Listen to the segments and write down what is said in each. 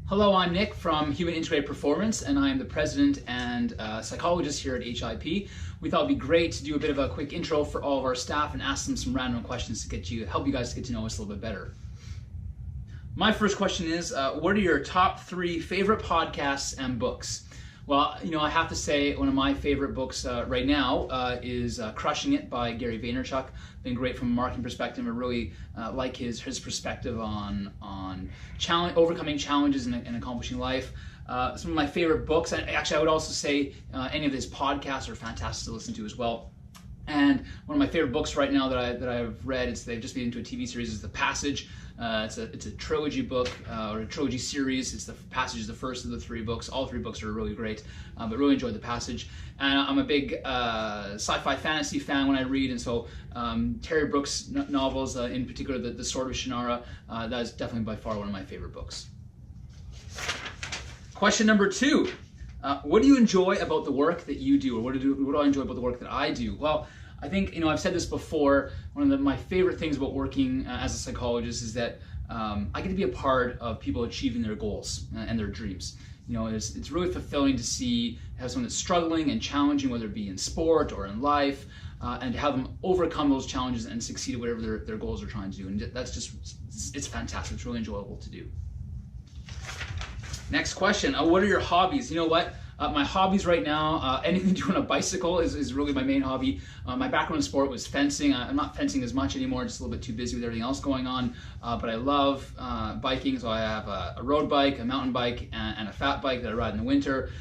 Hello, I'm Nick from Human Integrated Performance, and I am the president and psychologist here at HIP. We thought it'd be great to do a bit of a quick intro for all of our staff and ask them some random questions to help you guys get to know us a little bit better. My first question is, what are your top 3 favorite podcasts and books? Well, I have to say one of my favorite books right now is Crushing It by Gary Vaynerchuk. Been great from a marketing perspective. I really like his perspective on overcoming challenges and accomplishing life. Some of my favorite books, and actually I would also say any of his podcasts are fantastic to listen to as well. And one of my favorite books right now that I've read, they've just made into a TV series, is The Passage. It's a trilogy book or a trilogy series. The Passage is the first of the 3 books. All 3 books are really great, but really enjoyed The Passage. And I'm a big sci-fi fantasy fan when I read, and so Terry Brooks novels, in particular The Sword of Shannara, that is definitely by far one of my favorite books. Question number 2. What do you enjoy about the work that you do, or what do I enjoy about the work that I do? Well, I think, I've said this before, one of my favorite things about working as a psychologist is that I get to be a part of people achieving their goals and their dreams. It's really fulfilling to have someone that's struggling and challenging, whether it be in sport or in life, and to have them overcome those challenges and succeed at whatever their goals are trying to do. And it's fantastic. It's really enjoyable to do. Next question, what are your hobbies? You know what? My hobbies right now, anything to do on a bicycle is really my main hobby. My background in sport was fencing. I'm not fencing as much anymore, just a little bit too busy with everything else going on. But I love biking, so I have a road bike, a mountain bike, and a fat bike that I ride in the winter.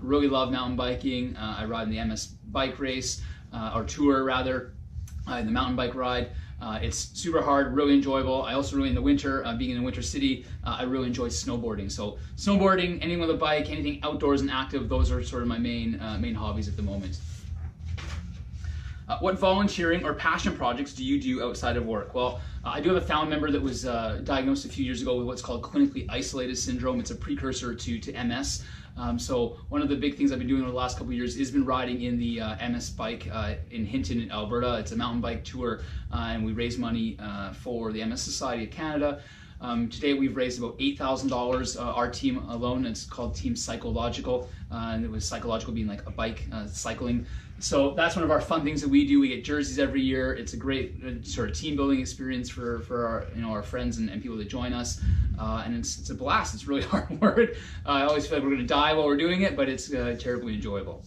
Really love mountain biking. I ride in the MS bike race, or tour rather, the mountain bike ride. It's super hard, really enjoyable. I also really, in the winter, being in the winter city, I really enjoy snowboarding. So snowboarding, anything with a bike, anything outdoors and active, those are sort of my main hobbies at the moment. What volunteering or passion projects do you do outside of work? Well, I do have a family member that was diagnosed a few years ago with what's called clinically isolated syndrome. It's a precursor to MS. So one of the big things I've been doing over the last couple of years has been riding in the MS bike in Hinton, Alberta. It's a mountain bike tour, and we raise money for the MS Society of Canada. Today we've raised about $8,000, our team alone. It's called Team Psychological, and it was psychological being like a bike, cycling. So that's one of our fun things that we do. We get jerseys every year. It's a great sort of team building experience for our friends and people that join us, and it's a blast. It's really hard work. I always feel like we're going to die while we're doing it, but it's terribly enjoyable.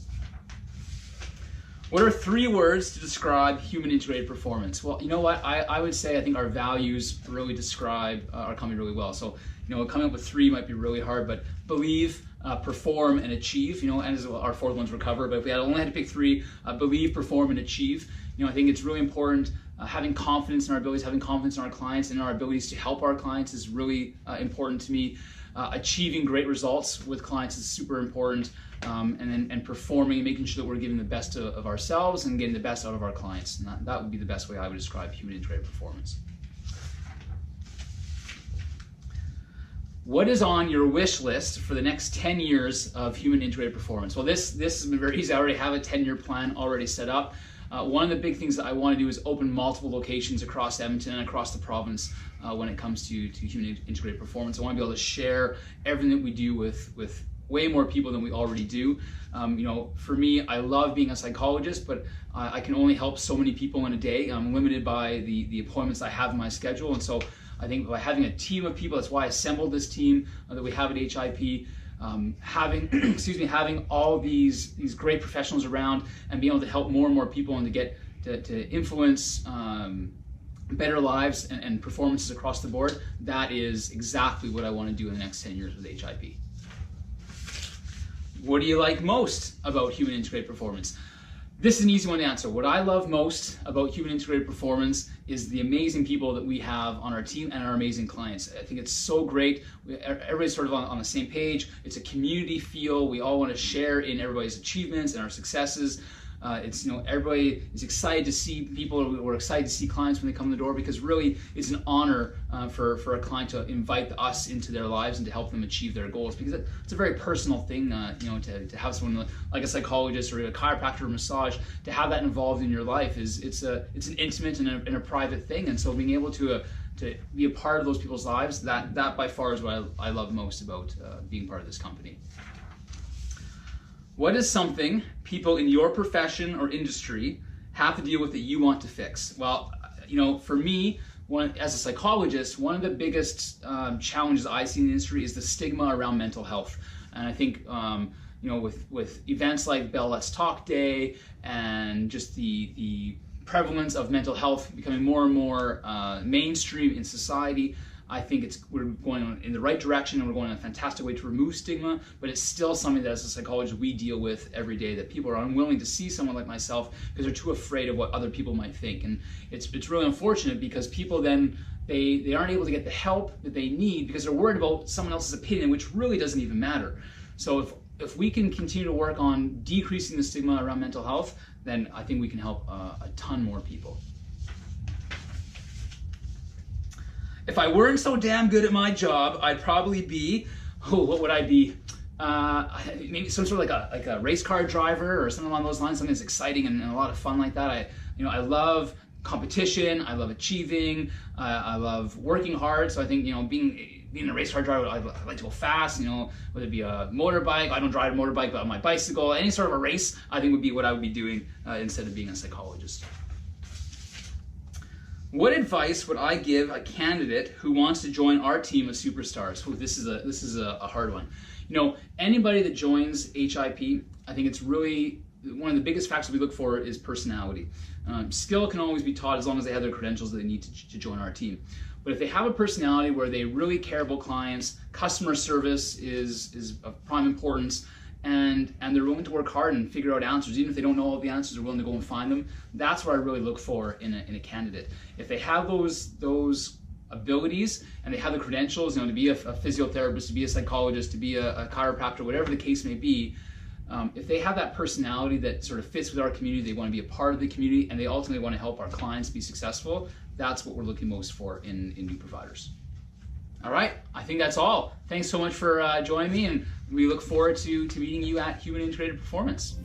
What are 3 words to describe human integrated performance? Well, you know what? I would say I think our values really describe our company really well. So, coming up with 3 might be really hard, but believe, perform, and achieve. And as our 4th ones will cover. But if we only had to pick 3, believe, perform, and achieve. I think it's really important. Having confidence in our abilities, having confidence in our clients, and our abilities to help our clients is really important to me. Achieving great results with clients is super important, and performing and making sure that we're giving the best of ourselves and getting the best out of our clients. And that would be the best way I would describe human integrated performance. What is on your wish list for the next 10 years of human integrated performance? Well, this has been very easy. I already have a 10-year plan already set up. One of the big things that I want to do is open multiple locations across Edmonton and across the province when it comes to human integrated performance. I want to be able to share everything that we do with way more people than we already do. For me, I love being a psychologist, but I can only help so many people in a day. I'm limited by the appointments I have in my schedule, and so I think by having a team of people, that's why I assembled this team that we have at HIP. Having all these great professionals around and being able to help more and more people and to get to influence better lives and performances across the board, that is exactly what I want to do in the next 10 years with HIP. What do you like most about human integrated performance? This is an easy one to answer. What I love most about human integrated performance is the amazing people that we have on our team and our amazing clients. I think it's so great. Everybody's sort of on the same page. It's a community feel. We all want to share in everybody's achievements and our successes. It's, everybody is excited to see people. We're excited to see clients when they come in the door, because really it's an honor for a client to invite us into their lives and to help them achieve their goals, because it's a very personal thing, to have someone like a psychologist or a chiropractor or massage, to have that involved in your life it's an intimate and a private thing. And so being able to be a part of those people's lives, that by far is what I love most about being part of this company. What is something people in your profession or industry have to deal with that you want to fix? Well, for me, as a psychologist, one of the biggest challenges I see in the industry is the stigma around mental health. And I think, with events like Bell Let's Talk Day and just the prevalence of mental health becoming more and more mainstream in society, I think we're going in the right direction, and we're going in a fantastic way to remove stigma, but it's still something that as a psychologist we deal with every day, that people are unwilling to see someone like myself because they're too afraid of what other people might think. And it's really unfortunate, because people then, they aren't able to get the help that they need because they're worried about someone else's opinion, which really doesn't even matter. So if we can continue to work on decreasing the stigma around mental health, then I think we can help a ton more people. If I weren't so damn good at my job, I'd probably be, what would I be? Maybe some sort of like a race car driver or something along those lines, something that's exciting and a lot of fun like that. I love competition, I love achieving, I love working hard. So I think, being a race car driver, I like to go fast, whether it be a motorbike, I don't drive a motorbike, but on my bicycle, any sort of a race, I think would be what I would be doing instead of being a psychologist. What advice would I give a candidate who wants to join our team of superstars? This is a hard one. Anybody that joins HIP, I think it's really one of the biggest factors we look for is personality. Skill can always be taught as long as they have the credentials that they need to join our team. But if they have a personality where they really care about clients, customer service is of prime importance, and they're willing to work hard and figure out answers, even if they don't know all the answers, they're willing to go and find them. That's what I really look for in a candidate. If they have those abilities and they have the credentials, to be a physiotherapist, to be a psychologist, to be a chiropractor, whatever the case may be, if they have that personality that sort of fits with our community, they want to be a part of the community, and they ultimately want to help our clients be successful, that's what we're looking most for in new providers. All right, I think that's all. Thanks so much for joining me, and we look forward to meeting you at Human Integrated Performance.